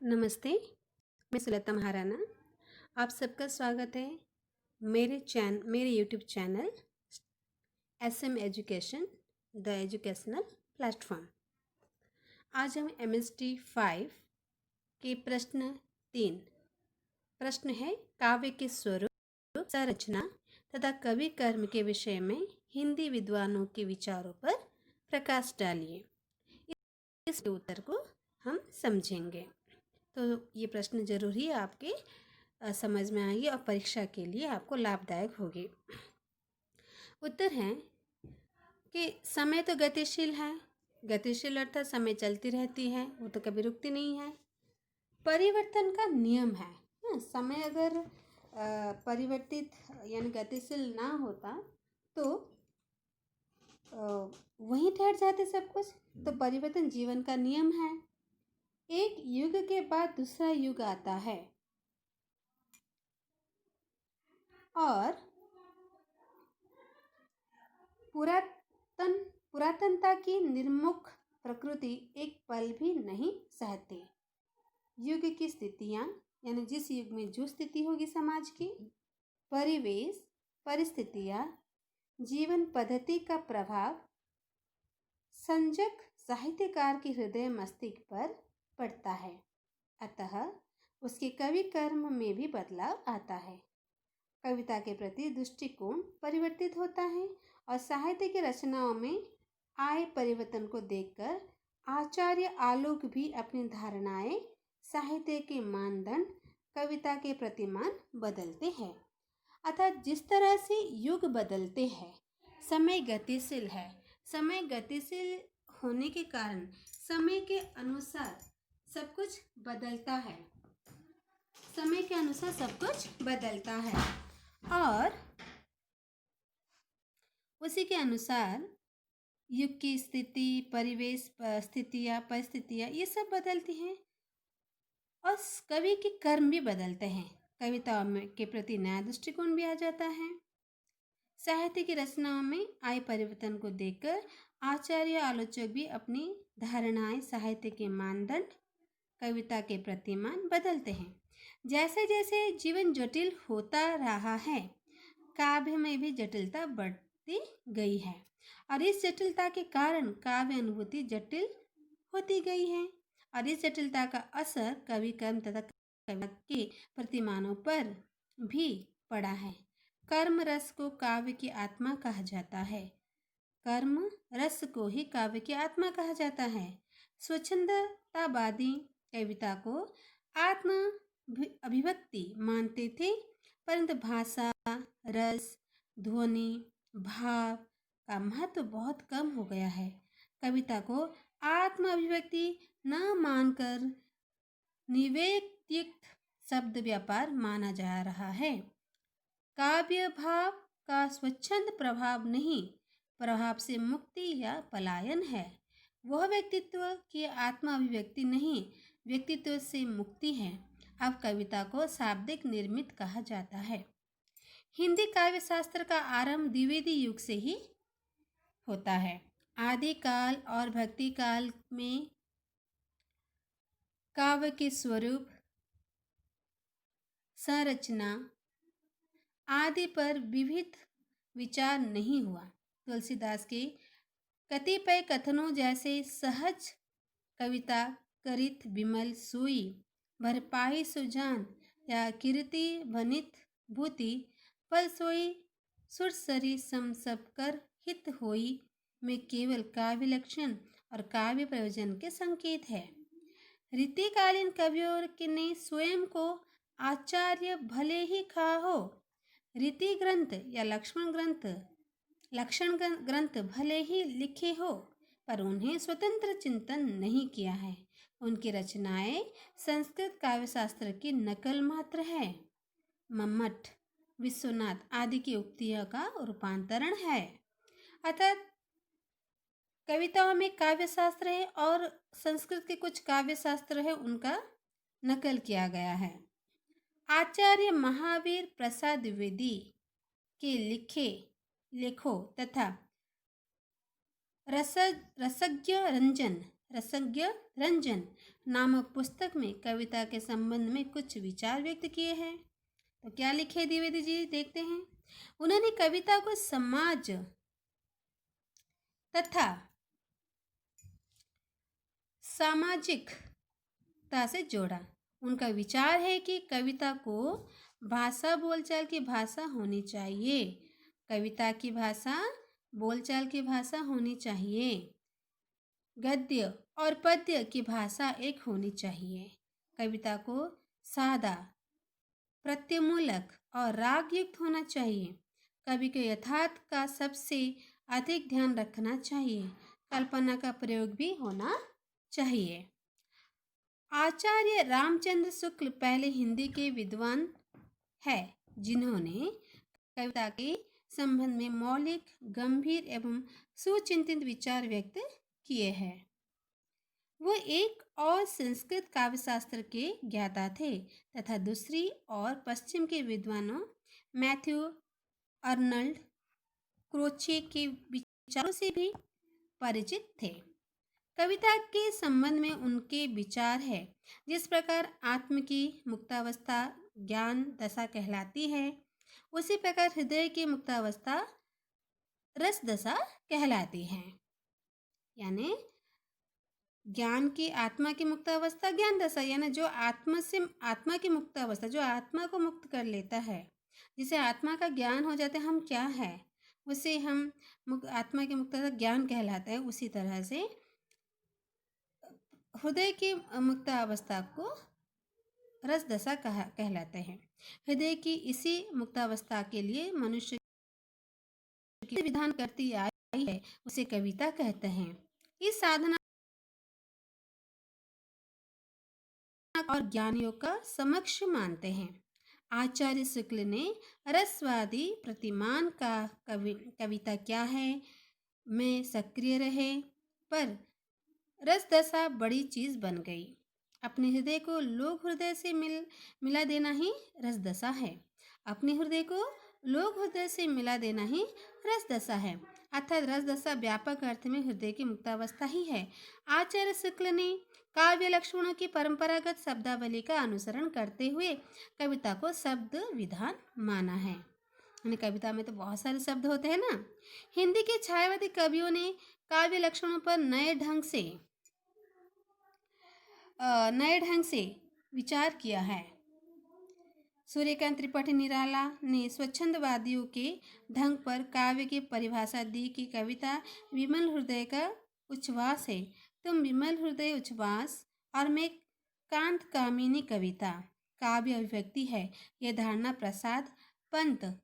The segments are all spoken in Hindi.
नमस्ते, मैं सुलता महाराणा। आप सबका स्वागत है मेरे YouTube channel SM education the educational platform. आज हम MST 5 के प्रश्न है काव्य के स्वरूप, संरचना तथा कवि कर्म के विषय में हिंदी विद्वानों के विचारों पर प्रकाश डालिए। इस उत्तर को हम समझेंगे। तो ये प्रश्न जरूरी आपके समझ में आएगी और परीक्षा के लिए आपको लाभदायक होगी। उत्तर है कि समय तो गतिशील है। गतिशील अर्थात समय चलती रहती है, वो तो कभी रुकती नहीं है। परिवर्तन का नियम है। समय अगर परिवर्तित यानी गतिशील ना होता तो वहीं ठहर जाते सब कुछ। तो परिवर्तन जीवन का नियम है। एक युग के बाद दूसरा युग आता है और पुरातनता की निर्मुख प्रकृति एक पल भी नहीं सहती। युग की स्थितियां यानी जिस युग में जो स्थिति होगी समाज की, परिवेश, परिस्थितियां, जीवन पद्धति का प्रभाव संजक साहित्यकार के हृदय मस्तिष्क पर पड़ता है। अतः उसके कवि कर्म में भी बदलाव आता है। कविता के प्रति दृष्टिकोण परिवर्तित होता है और साहित्य की रचनाओं में आए परिवर्तन को देखकर आचार्य आलोक भी अपनी धारणाएं, साहित्य के मानदंड, कविता के प्रतिमान बदलते हैं। अर्थात जिस तरह से युग बदलते हैं, समय गतिशील है। समय गतिशील होने के कारण समय के अनुसार सब कुछ बदलता है। समय के अनुसार सब कुछ बदलता है और उसी के अनुसार युग की स्थिति, परिवेश, परिस्थितियां ये सब बदलती हैं और कवि के कर्म भी बदलते हैं। कविताओं में के प्रति नया दृष्टिकोण भी आ जाता है। साहित्य की रचनाओं में आए परिवर्तन को देखकर आचार्य आलोचक भी अपनी धारणाएं, साहित्य के मानदंड, कविता के प्रतिमान बदलते हैं। जैसे जैसे जीवन जटिल होता रहा है, काव्य में भी जटिलता बढ़ती गई है और इस जटिलता के कारण काव्य अनुभूति जटिल होती गई है और इस जटिलता का असर कवि कर्म तथा कविता के प्रतिमानों पर भी पड़ा है। कर्म रस को काव्य की आत्मा कहा जाता है। कर्म रस को ही काव्य की आत्मा कहा जाता है। स्वच्छंदतावादी कविता को आत्मा अभिव्यक्ति मानते थे, परंतु भाषा, रस, ध्वनि, भाव का महत्व बहुत कम हो गया है। कविता को आत्म अभिव्यक्ति न मानकर निवेदित शब्द व्यापार माना जा रहा है। काव्य भाव का स्वच्छंद प्रभाव नहीं, प्रभाव से मुक्ति या पलायन है। वह व्यक्तित्व की आत्म अभिव्यक्ति नहीं, व्यक्तित्व से मुक्ति है। अब कविता को शाब्दिक निर्मित कहा जाता है। हिंदी काव्य शास्त्र का आरंभ द्विवेदी युग से ही होता है। आदिकाल और भक्ति काल में काव्य के स्वरूप, संरचना आदि पर विविध विचार नहीं हुआ। तुलसीदास के कतिपय कथनों जैसे सहज कविता करित विमल सोई, भरपाई सुजान या कीर्ति वनित भूति, फल सोई सुरसरी सम सब कर हित होई में केवल काव्य लक्षण और काव्य प्रयोजन के संकेत है। रीतिकालीन कवियों ने स्वयं को आचार्य भले ही कहा हो, रीति ग्रंथ या लक्षण ग्रंथ भले ही लिखे हो, पर उन्हें स्वतंत्र चिंतन नहीं किया है। उनकी रचनाएं संस्कृत काव्यशास्त्र की नकल मात्र है। मम्मट, विश्वनाथ आदि की उक्तियों का रूपांतरण है। अर्थात कविताओं में काव्यशास्त्र है और संस्कृत के कुछ काव्यशास्त्र है, उनका नकल किया गया है। आचार्य महावीर प्रसाद द्विवेदी के लेखों तथा रसज्ञ रंजन रसज्ञ रंजन नामक पुस्तक में कविता के संबंध में कुछ विचार व्यक्त किए हैं। तो क्या लिखे द्विवेदी जी, देखते हैं। उन्होंने कविता को समाज तथा सामाजिकता से जोड़ा। उनका विचार है कि कविता को भाषा बोलचाल की भाषा होनी चाहिए। कविता की भाषा बोलचाल की भाषा होनी चाहिए। गद्य और पद्य की भाषा एक होनी चाहिए। कविता को सादा, प्रत्यमूलक और रागयुक्त होना चाहिए। कवि को यथार्थ का सबसे अधिक ध्यान रखना चाहिए। कल्पना का प्रयोग भी होना चाहिए। आचार्य रामचंद्र शुक्ल पहले हिंदी के विद्वान है जिन्होंने कविता के संबंध में मौलिक, गंभीर एवं सुचिंतित विचार व्यक्त किए हैं। वो एक और संस्कृत काव्यशास्त्र के ज्ञाता थे तथा दूसरी और पश्चिम के विद्वानों मैथ्यू अर्नल्ड क्रोचे के विचारों से भी परिचित थे। कविता के संबंध में उनके विचार है, जिस प्रकार आत्म की मुक्तावस्था ज्ञान दशा कहलाती है, उसी प्रकार हृदय की मुक्तावस्था रस दशा कहलाती है। यानी ज्ञान की आत्मा की मुक्तावस्था ज्ञान दशा, यानी जो आत्मा की मुक्तावस्था, जो आत्मा को मुक्त कर लेता है, जिसे आत्मा का ज्ञान हो जाता है हम क्या है, उसे हम आत्मा की मुक्तावस्था ज्ञान कहलाता है। उसी तरह से हृदय की मुक्तावस्था को रस दशा कहलाते हैं। हृदय की इसी मुक्तावस्था के लिए मनुष्य की विधान करती आई है, उसे कविता कहते हैं। इस साधना और ज्ञान योग का समक्ष मानते हैं। आचार्य शुक्ल ने रसवादी प्रतिमान का कविता क्या है में सक्रिय रहे, पर रस दशा बड़ी चीज बन गई। अपने हृदय को लोक हृदय से मिला देना ही रस दशा है। अपने हृदय को लोक हृदय से मिला देना ही रस दशा है, अर्थात रस दशा व्यापक अर्थ में हृदय की मुक्तावस्था ही है। आचार्य शुक्ल ने काव्य लक्षणों की परंपरागत शब्दावली का अनुसरण करते हुए कविता को शब्द विधान माना है। कविता में तो बहुत सारे शब्द होते हैं ना। हिंदी के छायावादी कवियों ने काव्य लक्षणों पर नए ढंग से विचार किया है। सूर्यकांत त्रिपाठी निराला ने स्वच्छंदवादियों के ढंग पर काव्य की परिभाषा दी कि कविता विमल हृदय का उच्छ्वास है। तुम विमल हृदय उच्छ्वास और मैं कांत कामिनी कविता काव्य अभिव्यक्ति है। यह धारणा प्रसाद पंत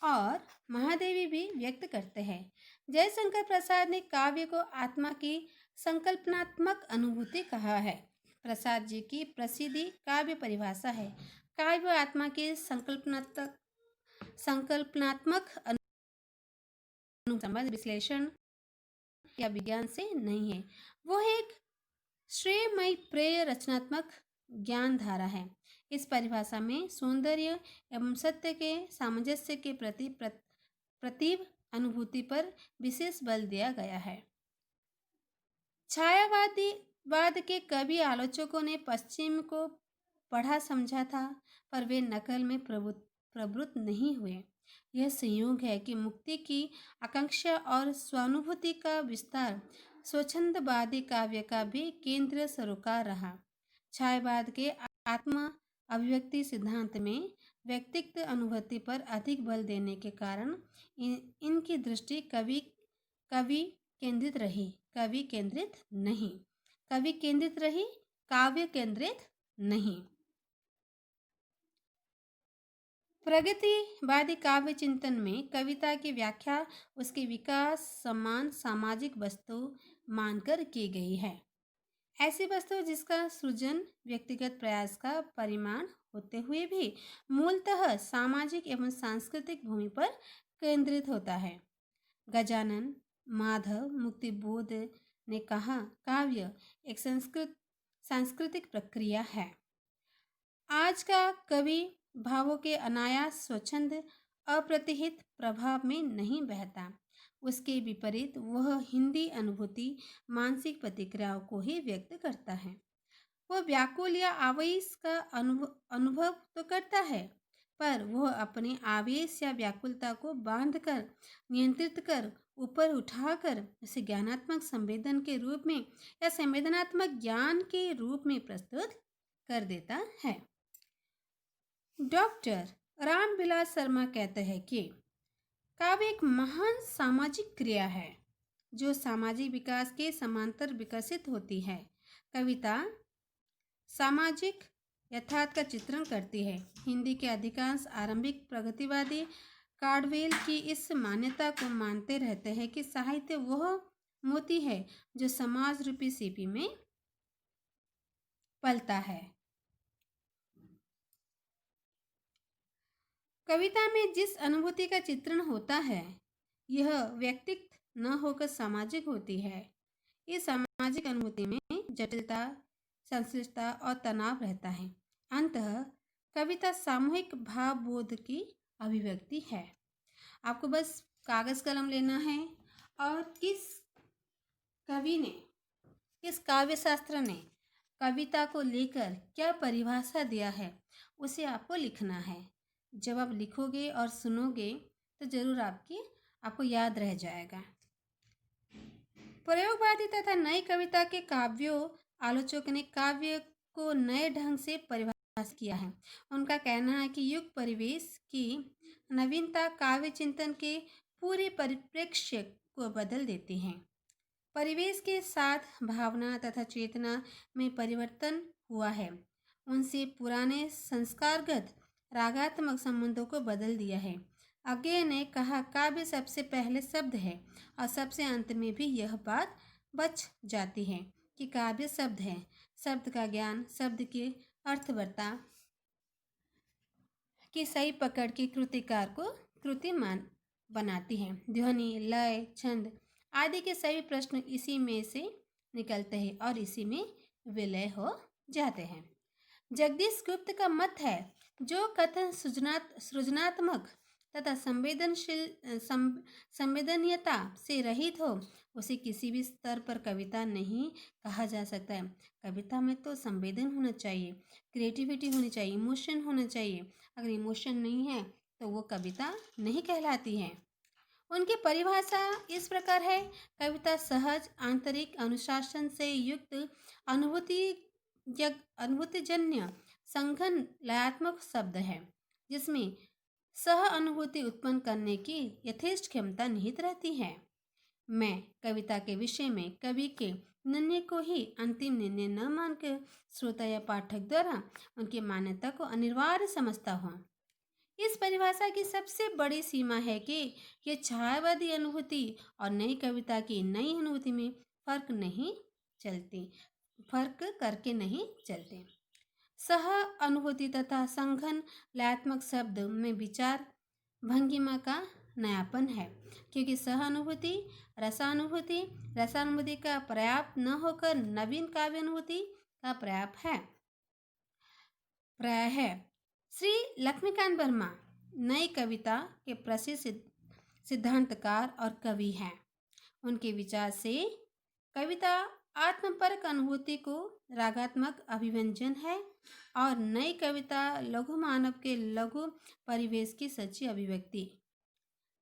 और महादेवी भी व्यक्त करते हैं। जयशंकर प्रसाद ने काव्य को आत्मा की संकल्पनात्मक अनुभूति कहा है। प्रसाद जी की प्रसिद्धि काव्य परिभाषा है। काव्य आत्मा के संकल्पनात्मक संबंध विश्लेषण या विज्ञान से नहीं है। वो एक श्रेयमयी प्रेय रचनात्मक ज्ञान धारा है। इस परिभाषा में सौंदर्य एवं सत्य के सामंजस्य के प्रति प्रतीव अनुभूति पर विशेष बल दिया गया है। छायावाद के कवि आलोचकों ने पश्चिम को पढ़ा समझा था, पर वे नकल में प्रवृत्त नहीं हुए। यह संयोग है कि मुक्ति की आकांक्षा और स्वानुभूति का विस्तार स्वच्छंदवादी काव्य का भी केंद्रीय सरोकार रहा। छायावाद के आत्म अभिव्यक्ति सिद्धांत में व्यक्तिगत अनुभूति पर अधिक बल देने के कारण इनकी दृष्टि कवि केंद्रित रही, काव्य केंद्रित नहीं। प्रगतिवादी काव्य चिंतन में कविता की व्याख्या उसके विकास समान सामाजिक वस्तु मानकर की गई है। ऐसी वस्तु जिसका सृजन व्यक्तिगत प्रयास का परिमाण होते हुए भी मूलतः सामाजिक एवं सांस्कृतिक भूमि पर केंद्रित होता है। गजानन माधव मुक्तिबोध ने कहा, काव्य एक सांस्कृतिक प्रक्रिया है। आज का कवि भावों के अनायास स्वच्छंद अप्रतिहित प्रभाव में नहीं बहता। उसके विपरीत वह हिंदी अनुभूति मानसिक प्रतिक्रियाओं को ही व्यक्त करता है। वह व्याकुल या आवेश का अनुभव तो करता है, पर वह अपने आवेश या व्याकुलता को बांध कर, नियंत्रित कर, ऊपर उठाकर उसे ज्ञानात्मक संवेदन के रूप में या संवेदनात्मक ज्ञान के रूप में प्रस्तुत कर देता है। डॉक्टर रामविलास शर्मा कहते हैं कि काव्य एक महान सामाजिक क्रिया है जो सामाजिक विकास के समांतर विकसित होती है। कविता सामाजिक यथार्थ का चित्रण करती है। हिंदी के अधिकांश आरंभिक प्रगतिवादी कार्डवेल की इस मान्यता को मानते रहते हैं कि साहित्य वह मोती है जो समाज रूपी सीपी में पलता है। कविता में जिस अनुभूति का चित्रण होता है यह व्यक्तिगत न होकर सामाजिक होती है। इस सामाजिक अनुभूति में जटिलता, संश्लिष्टता और तनाव रहता है। अंततः कविता सामूहिक भावबोध की अभिव्यक्ति है। आपको बस कागज कलम लेना है और किस कवि ने, किस काव्य शास्त्र ने कविता को लेकर क्या परिभाषा दिया है उसे आपको लिखना है। जब आप लिखोगे और सुनोगे तो जरूर आपको याद रह जाएगा। प्रयोगवादी तथा नई कविता के काव्यों आलोचकों ने काव्य को नए ढंग से परिभाषित किया है। उनका कहना है कि युग परिवेश की नवीनता काव्य चिंतन के पूरे परिप्रेक्ष्य को बदल देती है। परिवेश के साथ भावना तथा चेतना में परिवर्तन हुआ है। उनसे पुराने संस्कारगत रागात्मक संबंधों को बदल दिया है। अज्ञेय ने कहा काव्य सबसे पहले शब्द है और सबसे अंत में भी यह बात बच जाती है कि काव्य शब्द है। शब्द का ज्ञान, शब्द की अर्थवत्ता की सही पकड़ के कृतिकार को कृतिमान बनाती है। ध्वनि, लय, छंद आदि के सभी प्रश्न इसी में से निकलते हैं और इसी में विलय हो जाते हैं। जगदीश गुप्त का मत है जो कथन सृजनात्मक तथा संवेदनीयता से रहित हो उसे किसी भी स्तर पर कविता नहीं कहा जा सकता है। कविता में तो संवेदन होना चाहिए, क्रिएटिविटी होनी चाहिए, इमोशन होना चाहिए। अगर इमोशन नहीं है तो वो कविता नहीं कहलाती है। उनकी परिभाषा इस प्रकार है, कविता सहज आंतरिक अनुशासन से युक्त अनुभूतिजन्य संघन लयात्मक शब्द है जिसमें सह अनुभूति उत्पन्न करने की यथेष्ट क्षमता निहित रहती है। मैं कविता के विषय में कवि के निर्णय को ही अंतिम निर्णय न मानकर श्रोता या पाठक द्वारा उनकी मान्यता को अनिवार्य समझता हूँ। इस परिभाषा की सबसे बड़ी सीमा है कि ये छायावादी अनुभूति और नई कविता की नई अनुभूति में फर्क करके नहीं चलते। सह अनुभूति तथा संघन लयात्मक शब्द में विचार भंगिमा का नयापन है, क्योंकि सह अनुभूति रसानुभूति का पर्याप्त न होकर नवीन काव्य अनुभूति का पर्याय है। श्री लक्ष्मीकांत वर्मा नई कविता के प्रसिद्ध सिद्धांतकार और कवि हैं। उनके विचार से कविता आत्मपरक अनुभूति को रागात्मक अभिव्यंजन है और नई कविता लघु मानव के लघु परिवेश की सच्ची अभिव्यक्ति।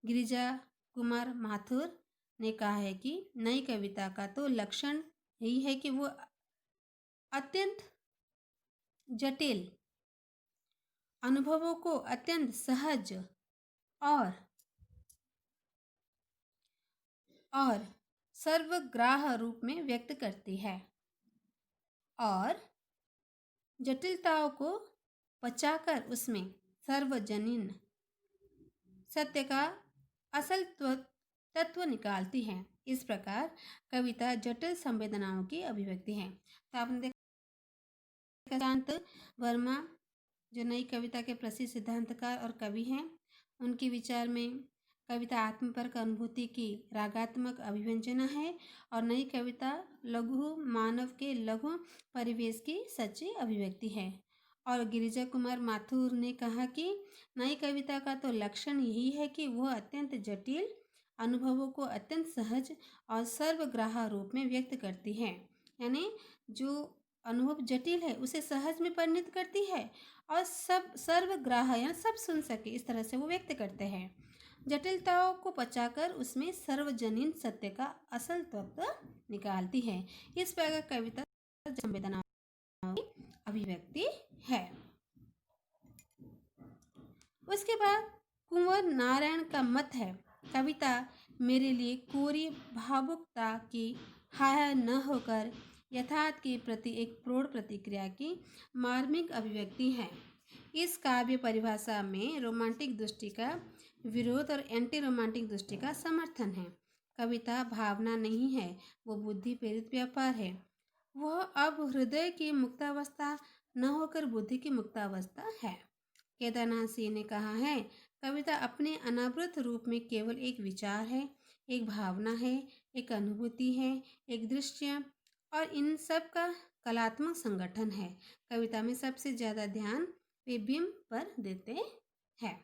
गिरिजा कुमार माथुर ने कहा है कि नई कविता का तो लक्षण यही है कि वो अत्यंत जटिल अनुभवों को अत्यंत सहज और सर्वग्राह रूप में व्यक्त करती है और जटिलताओं को पचाकर उसमें सर्वजनीन सत्य का असल तत्व निकालती है। इस प्रकार कविता जटिल संवेदनाओं की अभिव्यक्ति है। तो आपने देखा शांत वर्मा जो नई कविता के प्रसिद्ध सिद्धांतकार और कवि हैं, उनके विचार में कविता आत्मपरक अनुभूति की रागात्मक अभिव्यंजना है और नई कविता लघु मानव के लघु परिवेश की सच्ची अभिव्यक्ति है। और गिरिजा कुमार माथुर ने कहा कि नई कविता का तो लक्षण यही है कि वह अत्यंत जटिल अनुभवों को अत्यंत सहज और सर्वग्राह्य रूप में व्यक्त करती है। यानी जो अनुभव जटिल है उसे सहज में परिणत करती है और सब सर्वग्राह्य या सब सुन सके इस तरह से वो व्यक्त करते हैं। जटिलताओं को पचाकर उसमें सर्वजनीन सत्य का असल तत्व निकालती है। इस प्रकार कविता संवेदनाओं की अभिव्यक्ति है। उसके बाद कुंवर नारायण का मत है, कविता मेरे लिए कोरी भावुकता की हाय न होकर यथार्थ के प्रति एक प्रौढ़ प्रतिक्रिया की मार्मिक अभिव्यक्ति है। इस काव्य परिभाषा में रोमांटिक दृष्टि का विरोध और एंटी रोमांटिक दृष्टि का समर्थन है। कविता भावना नहीं है, वो बुद्धि प्रेरित व्यापार है। वह अब हृदय की मुक्तावस्था न होकर बुद्धि की मुक्तावस्था है। केदारनाथ सिंह ने कहा है, कविता अपने अनावृत रूप में केवल एक विचार है, एक भावना है, एक अनुभूति है, एक दृश्य और इन सब का कलात्मक संगठन है। कविता में सबसे ज़्यादा ध्यान वे बिंब पर देते हैं।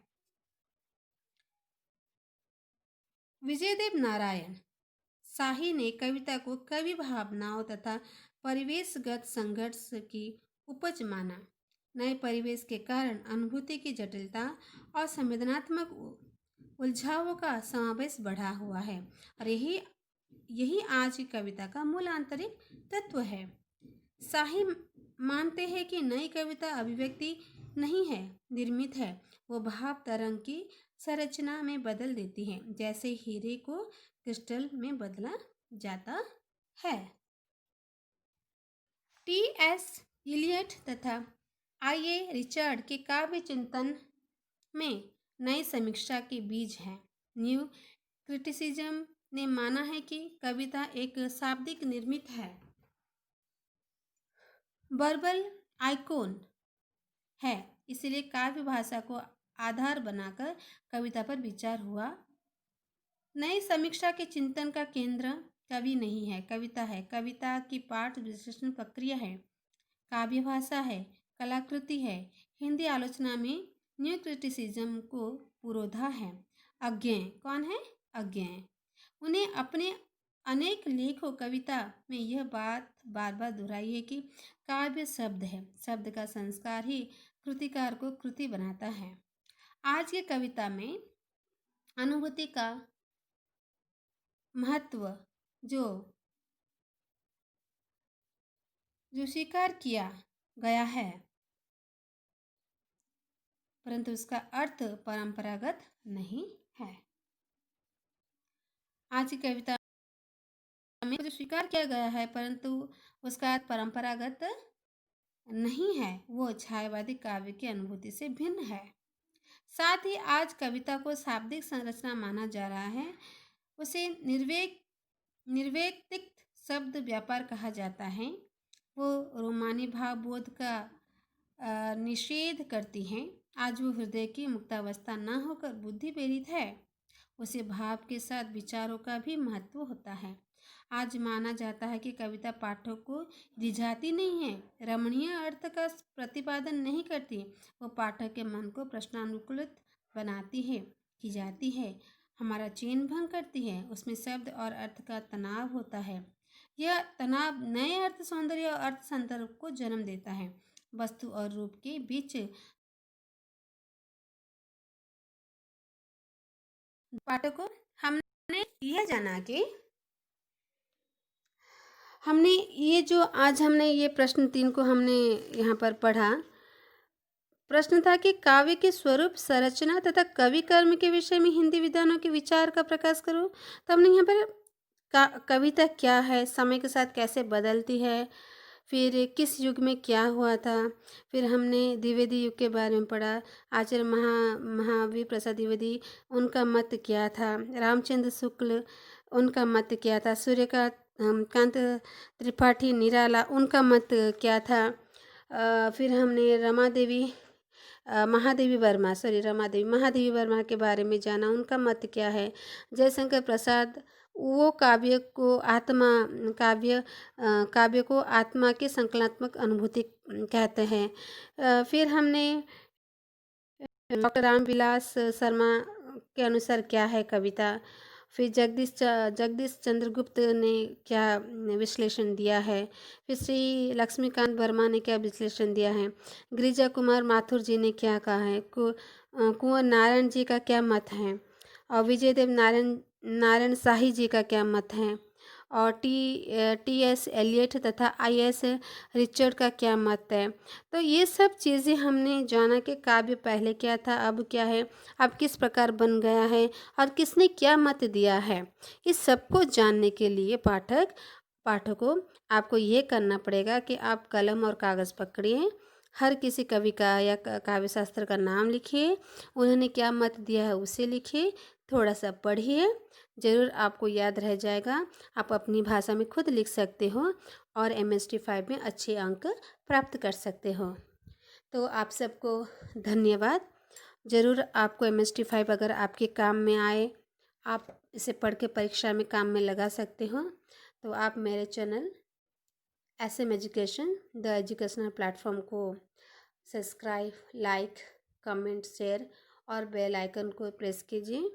विजयदेव नारायण शाही ने कविता को कवि भावनाओं तथा परिवेशगत संघर्ष की उपज माना। नए परिवेश के कारण अनुभूति की जटिलता और संवेदनात्मक उलझावों का समावेश बढ़ा हुआ है और यही आज की कविता का मूल आंतरिक तत्व है। शाही मानते हैं कि नई कविता अभिव्यक्ति नहीं है, निर्मित है। वो भाव तरंग की संरचना में बदल देती है, जैसे हीरे को क्रिस्टल में बदला जाता है। टी.एस. इलियट तथा आई.ए. रिचर्ड के काव्य चिंतन में नई समीक्षा के बीज हैं। न्यू क्रिटिसिज्म ने माना है कि कविता एक शाब्दिक निर्मित है, वर्बल आइकॉन है, इसलिए काव्य भाषा को आधार बनाकर कविता पर विचार हुआ। नई समीक्षा के चिंतन का केंद्र कवि नहीं है, कविता है। कविता की पाठ विश्लेषण प्रक्रिया है, काव्य भाषा है, कलाकृति है। हिंदी आलोचना में न्यू क्रिटिसिज्म को पुरोधा है। अज्ञेय कौन है? अज्ञेय। उन्हें अपने अनेक लेखों कविता में यह बात बार बार दोहराई है कि काव्य शब्द है, शब्द का संस्कार ही कृतिकार को कृति बनाता है। आज की कविता में अनुभूति का महत्व जो स्वीकार किया गया है, परंतु उसका अर्थ परंपरागत नहीं है। आज की कविता में जो स्वीकार किया गया है परंतु उसका अर्थ परंपरागत नहीं है, वो छायावादी काव्य की अनुभूति से भिन्न है। साथ ही आज कविता को शाब्दिक संरचना माना जा रहा है। उसे निर्वैयक्तिक शब्द व्यापार कहा जाता है। वो रोमानी भावबोध का निषेध करती हैं। आज वो हृदय की मुक्तावस्था न होकर बुद्धि प्रेरित है। उसे भाव के साथ विचारों का भी महत्व होता है। आज माना जाता है कि कविता पाठक को रिझाती नहीं है, रमणीय अर्थ का प्रतिपादन नहीं करती, वो पाठक के मन को प्रश्नानुकूलित बनाती है, खिंचाती है, हमारा चैन भंग करती है। उसमें शब्द और अर्थ का तनाव होता है। यह तनाव नए अर्थ, सौंदर्य और अर्थ संदर्भ को जन्म देता है। वस्तु और रूप के बीच पाठकों हमने यह जाना कि हमने ये जो आज हमने ये प्रश्न 3 को हमने यहाँ पर पढ़ा। प्रश्न था कि काव्य के स्वरूप, संरचना तथा कवि कर्म के विषय में हिंदी विद्वानों के विचार का प्रकाश करो। तो हमने यहाँ पर कविता क्या है, समय के साथ कैसे बदलती है, फिर किस युग में क्या हुआ था, फिर हमने द्विवेदी युग के बारे में पढ़ा। आचार्य महावीर प्रसाद द्विवेदी, उनका मत क्या था। रामचंद्र शुक्ल, उनका मत क्या था। सूर्यकांत त्रिपाठी निराला, उनका मत क्या था। फिर हमने महादेवी वर्मा के बारे में जाना, उनका मत क्या है। जयशंकर प्रसाद, वो काव्य को आत्मा की संकल्पात्मक अनुभूति कहते हैं। फिर हमने डॉक्टर रामविलास शर्मा के अनुसार क्या है कविता, फिर जगदीश चंद्रगुप्त ने क्या विश्लेषण दिया है, फिर श्री लक्ष्मीकांत वर्मा ने क्या विश्लेषण दिया है, गिरिजा कुमार माथुर जी ने क्या कहा है, कुंवर नारायण जी का क्या मत है, और विजयदेव नारायण शाही जी का क्या मत है, और टी एस एलियट तथा आई एस रिचर्ड का क्या मत है। तो ये सब चीज़ें हमने जाना कि काव्य पहले क्या था, अब क्या है, अब किस प्रकार बन गया है, और किसने क्या मत दिया है। इस सबको जानने के लिए पाठकों आपको ये करना पड़ेगा कि आप कलम और कागज़ पकड़िए, हर किसी कवि का या काव्य शास्त्र का नाम लिखिए, उन्होंने क्या मत दिया है उसे लिखिए, थोड़ा सा पढ़िए, ज़रूर आपको याद रह जाएगा। आप अपनी भाषा में खुद लिख सकते हो और MST 5 में अच्छे अंक प्राप्त कर सकते हो। तो आप सबको धन्यवाद। ज़रूर आपको MST 5 अगर आपके काम में आए, आप इसे पढ़ के परीक्षा में काम में लगा सकते हो, तो आप मेरे channel SM education the educational platform को सब्सक्राइब, लाइक, कमेंट, शेयर और बेल आइकन को प्रेस कीजिए।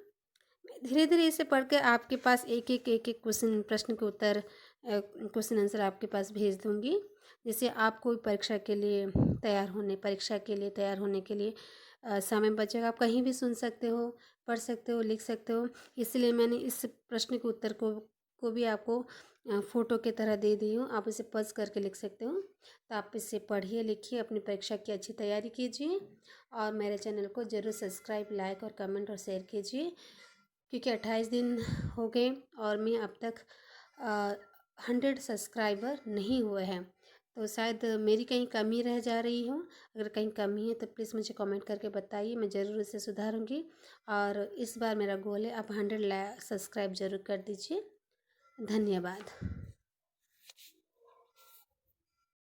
धीरे धीरे इसे पढ़ के आपके पास एक एक प्रश्न के उत्तर, क्वेश्चन आंसर आपके पास भेज दूंगी, जिससे आप कोई परीक्षा के लिए तैयार होने के लिए समय बचेगा। आप कहीं भी सुन सकते हो, पढ़ सकते हो, लिख सकते हो। इसलिए मैंने इस प्रश्न के उत्तर को भी आपको फ़ोटो की तरह दे दी हूँ, आप इसे पॉज करके लिख सकते हो। तो आप इसे पढ़िए, लिखिए, अपनी परीक्षा की अच्छी तैयारी कीजिए और मेरे चैनल को ज़रूर सब्सक्राइब, लाइक और कमेंट और शेयर कीजिए, क्योंकि 28 दिन हो गए और मैं अब तक 100 सब्सक्राइबर नहीं हुए हैं। तो शायद मेरी कहीं कमी रह जा रही हो। अगर कहीं कमी है तो प्लीज़ मुझे कमेंट करके बताइए, मैं ज़रूर इसे सुधारूँगी। और इस बार मेरा गोल है आप 100 सब्सक्राइब ज़रूर कर दीजिए। धन्यवाद।